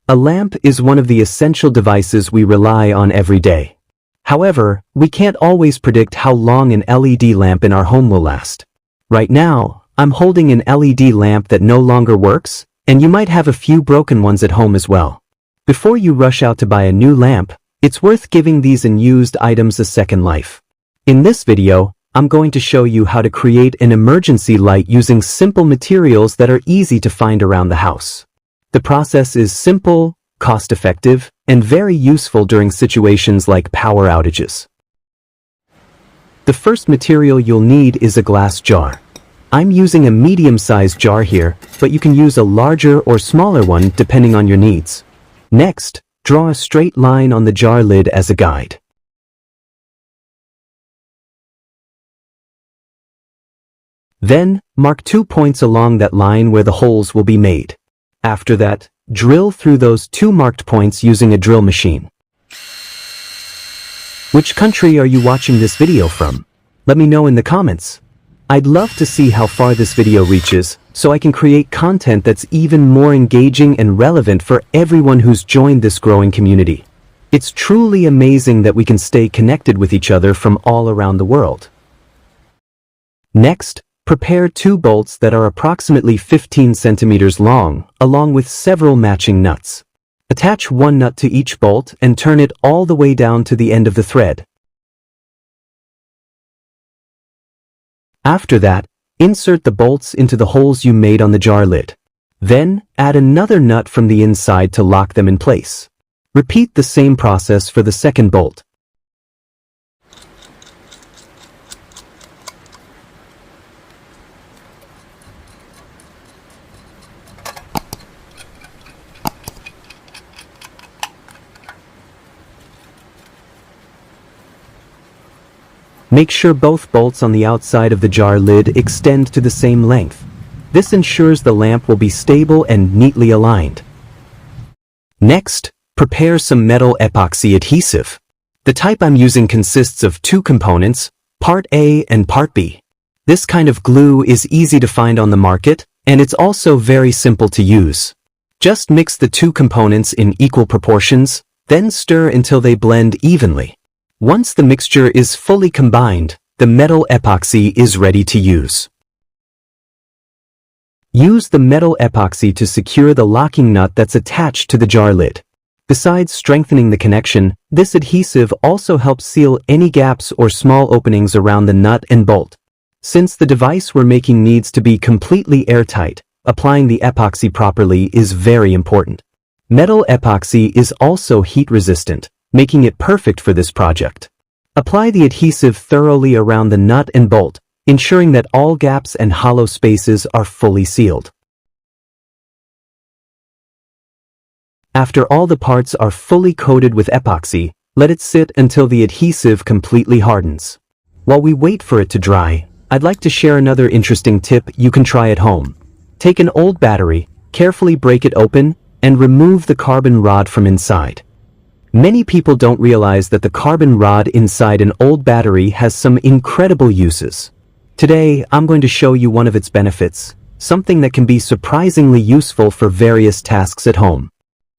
A lamp is one of the essential devices we rely on every day. However, we can't always predict how long an LED lamp in our home will last. Right now, I'm holding an LED lamp that no longer works, and you might have a few broken ones at home as well. Before you rush out to buy a new lamp, it's worth giving these unused items a second life. In this video, I'm going to show you how to create an emergency light using simple materials that are easy to find around the house. The process is simple, cost-effective, and very useful during situations like power outages. The first material you'll need is a glass jar. I'm using a medium-sized jar here, but you can use a larger or smaller one depending on your needs. Next, draw a straight line on the jar lid as a guide. Then, mark 2 points along that line where the holes will be made. After that, drill through those 2 marked points using a drill machine. Which country are you watching this video from? Let me know in the comments. I'd love to see how far this video reaches, so I can create content that's even more engaging and relevant for everyone who's joined this growing community. It's truly amazing that we can stay connected with each other from all around the world. Next, prepare 2 bolts that are approximately 15 centimeters long, along with several matching nuts. Attach 1 nut to each bolt and turn it all the way down to the end of the thread. After that, insert the bolts into the holes you made on the jar lid. Then, add another nut from the inside to lock them in place. Repeat the same process for the second bolt. Make sure both bolts on the outside of the jar lid extend to the same length. This ensures the lamp will be stable and neatly aligned. Next, prepare some metal epoxy adhesive. The type I'm using consists of 2 components, part A and part B. This kind of glue is easy to find on the market, and it's also very simple to use. Just mix the 2 components in equal proportions, then stir until they blend evenly. Once the mixture is fully combined, the metal epoxy is ready to use. Use the metal epoxy to secure the locking nut that's attached to the jar lid. Besides strengthening the connection, this adhesive also helps seal any gaps or small openings around the nut and bolt. Since the device we're making needs to be completely airtight, applying the epoxy properly is very important. Metal epoxy is also heat resistant, making it perfect for this project. Apply the adhesive thoroughly around the nut and bolt, ensuring that all gaps and hollow spaces are fully sealed. After all the parts are fully coated with epoxy, let it sit until the adhesive completely hardens. While we wait for it to dry, I'd like to share another interesting tip you can try at home. Take an old battery, carefully break it open, and remove the carbon rod from inside. Many people don't realize that the carbon rod inside an old battery has some incredible uses. Today, I'm going to show you one of its benefits, something that can be surprisingly useful for various tasks at home.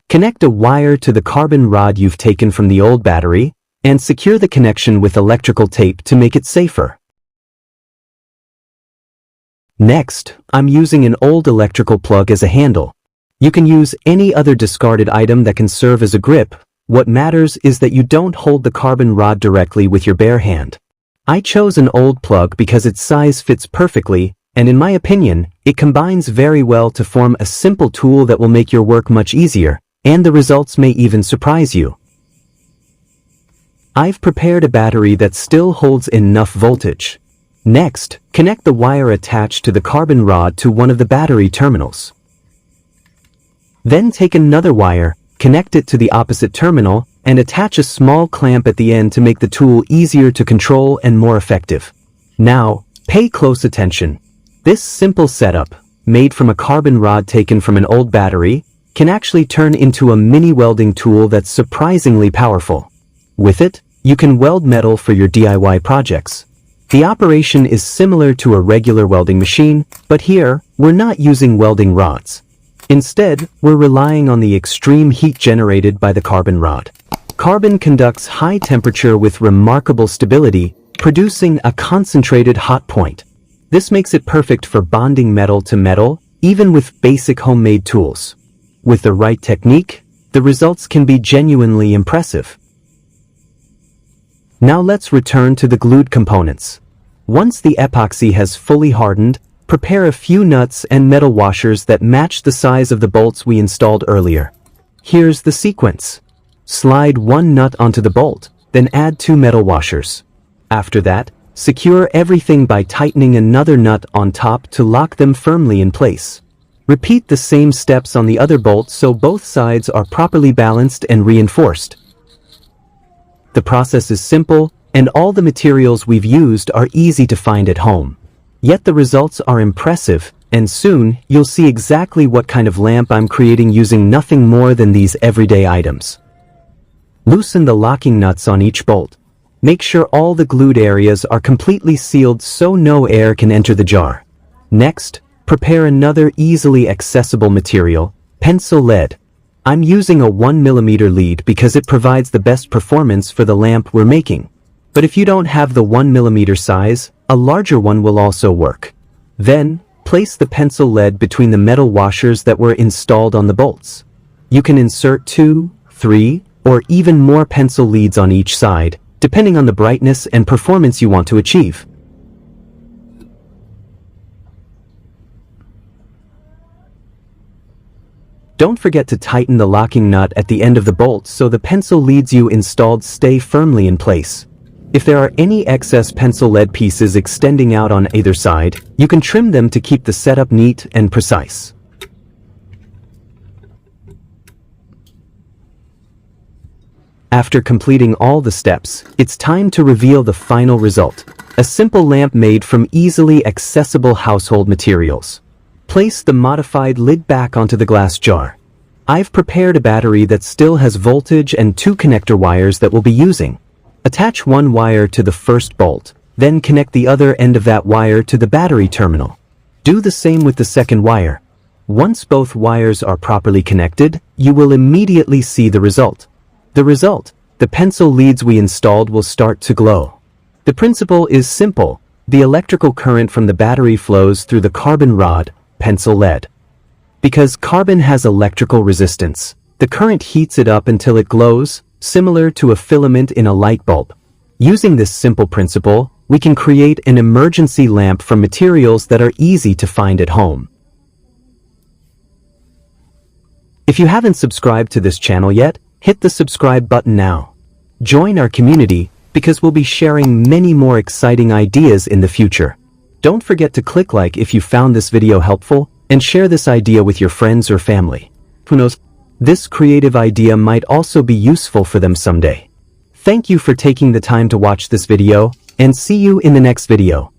Connect a wire to the carbon rod you've taken from the old battery, and secure the connection with electrical tape to make it safer. Next, I'm using an old electrical plug as a handle. You can use any other discarded item that can serve as a grip. What matters is that you don't hold the carbon rod directly with your bare hand. I chose an old plug because its size fits perfectly, and in my opinion, it combines very well to form a simple tool that will make your work much easier, and the results may even surprise you. I've prepared a battery that still holds enough voltage. Next, connect the wire attached to the carbon rod to one of the battery terminals. Then take another wire, connect it to the opposite terminal, and attach a small clamp at the end to make the tool easier to control and more effective. Now, pay close attention. This simple setup, made from a carbon rod taken from an old battery, can actually turn into a mini welding tool that's surprisingly powerful. With it, you can weld metal for your DIY projects. The operation is similar to a regular welding machine, but here, we're not using welding rods. Instead, we're relying on the extreme heat generated by the carbon rod. Carbon conducts high temperature with remarkable stability, producing a concentrated hot point. This makes it perfect for bonding metal to metal, even with basic homemade tools. With the right technique, the results can be genuinely impressive. Now let's return to the glued components. Once the epoxy has fully hardened, prepare a few nuts and metal washers that match the size of the bolts we installed earlier. Here's the sequence. Slide one nut onto the bolt, then add 2 metal washers. After that, secure everything by tightening another nut on top to lock them firmly in place. Repeat the same steps on the other bolt so both sides are properly balanced and reinforced. The process is simple, and all the materials we've used are easy to find at home. Yet the results are impressive, and soon you'll see exactly what kind of lamp I'm creating using nothing more than these everyday items. Loosen the locking nuts on each bolt. Make sure all the glued areas are completely sealed so no air can enter the jar. Next, prepare another easily accessible material, pencil lead. I'm using a 1mm lead because it provides the best performance for the lamp we're making. But if you don't have the 1mm size, a larger one will also work. Then, place the pencil lead between the metal washers that were installed on the bolts. You can insert 2, 3, or even more pencil leads on each side, depending on the brightness and performance you want to achieve. Don't forget to tighten the locking nut at the end of the bolt so the pencil leads you installed stay firmly in place. If there are any excess pencil lead pieces extending out on either side, you can trim them to keep the setup neat and precise. After completing all the steps, it's time to reveal the final result. A simple lamp made from easily accessible household materials. Place the modified lid back onto the glass jar. I've prepared a battery that still has voltage and 2 connector wires that we'll be using. Attach one wire to the first bolt, then connect the other end of that wire to the battery terminal. Do the same with the second wire. Once both wires are properly connected, you will immediately see the result. The pencil leads we installed will start to glow. The principle is simple. The electrical current from the battery flows through the carbon rod, pencil lead. Because carbon has electrical resistance, the current heats it up until it glows, similar to a filament in a light bulb. Using this simple principle, we can create an emergency lamp from materials that are easy to find at home. If you haven't subscribed to this channel yet, hit the subscribe button now. Join our community because we'll be sharing many more exciting ideas in the future. Don't forget to click like if you found this video helpful and share this idea with your friends or family. Who knows, this creative idea might also be useful for them someday. Thank you for taking the time to watch this video, and see you in the next video.